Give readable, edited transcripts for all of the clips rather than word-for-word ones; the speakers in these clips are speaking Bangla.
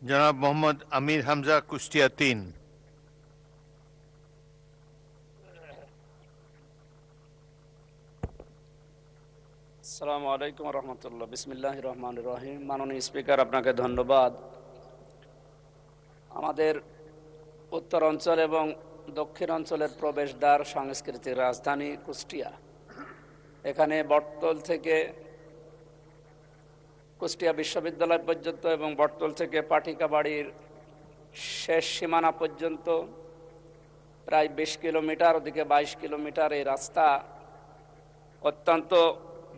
জনাব মোহাম্মদ আমির হামজা, কুষ্টিয়া ৩। আসসালামু আলাইকুম রহমতুল্লাহ। বিসমিল্লাহির রহমানির রহিম। মাননীয় স্পিকার, আপনাকে ধন্যবাদ। আমাদের উত্তর অঞ্চল এবং দক্ষিণ অঞ্চলের প্রবেশদ্বার সাংস্কৃতিক রাজধানী কুষ্টিয়া। এখানে বটতল থেকে কুষ্টিয়া বিশ্ববিদ্যালয় পর্যন্ত এবং বটতল থেকে পাটিকাবাড়ির শেষ সীমানা পর্যন্ত প্রায় ২০ কিলোমিটার, ওদিকে ২২ কিলোমিটার এই রাস্তা অত্যন্ত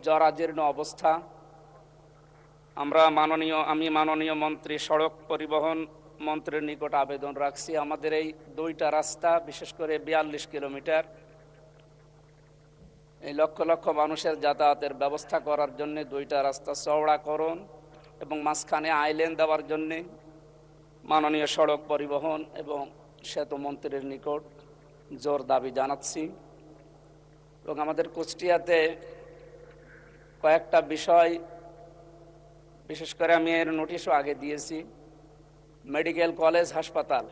জরাজীর্ণ অবস্থা। আমি মাননীয় মন্ত্রী, সড়ক পরিবহন মন্ত্রীর নিকট আবেদন রাখছি, আমাদের এই দুইটা রাস্তা, বিশেষ করে ৪২ কিলোমিটার, এই লক্ষ লক্ষ মানুষের যাতায়াতের ব্যবস্থা করার জন্য দুইটা রাস্তা চওড়াকরণ এবং মাঝখানে আইলেন দেওয়ার জন্যে মাননীয় সড়ক পরিবহন এবং সেতু মন্ত্রীর নিকট জোর দাবি জানাচ্ছি। এবং আমাদের কুষ্টিয়াতে কয়েকটা বিষয়, বিশেষ করে আমি এর নোটিশও আগে দিয়েছি। মেডিকেল কলেজ হাসপাতাল,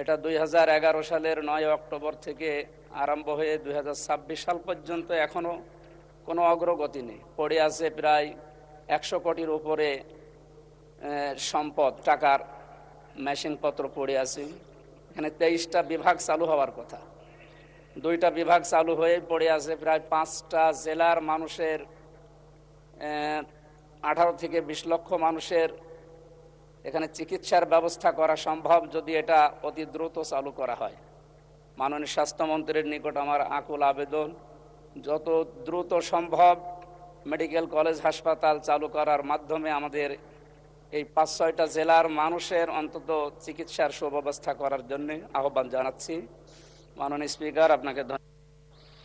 এটা ২০১১ সালের ৯ অক্টোবর থেকে আরম্ভ হয়ে ২০২৬ সাল পর্যন্ত এখনও কোনো অগ্রগতি নেই। পড়ে আছে প্রায় ১০০ কোটির উপরে সম্পদ, টাকার মেশিনপত্র পড়ে আছে। এখানে ২৩টা বিভাগ চালু হওয়ার কথা, দুইটা বিভাগ চালু হয়ে পড়ে আছে। প্রায় 5টা জেলার মানুষের 18 থেকে 20 লক্ষ মানুষের এখানে চিকিৎসার ব্যবস্থা করা সম্ভব যদি এটা অতি দ্রুত চালু করা হয়। মাননীয় স্বাস্থ্যমন্ত্রীর নিকট আমার আকুল আবেদন, যত দ্রুত সম্ভব মেডিকেল কলেজ হাসপাতাল চালু করার মাধ্যমে আমাদের এই 5-6টা জেলার মানুষের অন্তত চিকিৎসার সুব্যবস্থা করার জন্য আহ্বান জানাচ্ছি। মাননীয় স্পিকার, আপনাকে ধন্যবাদ।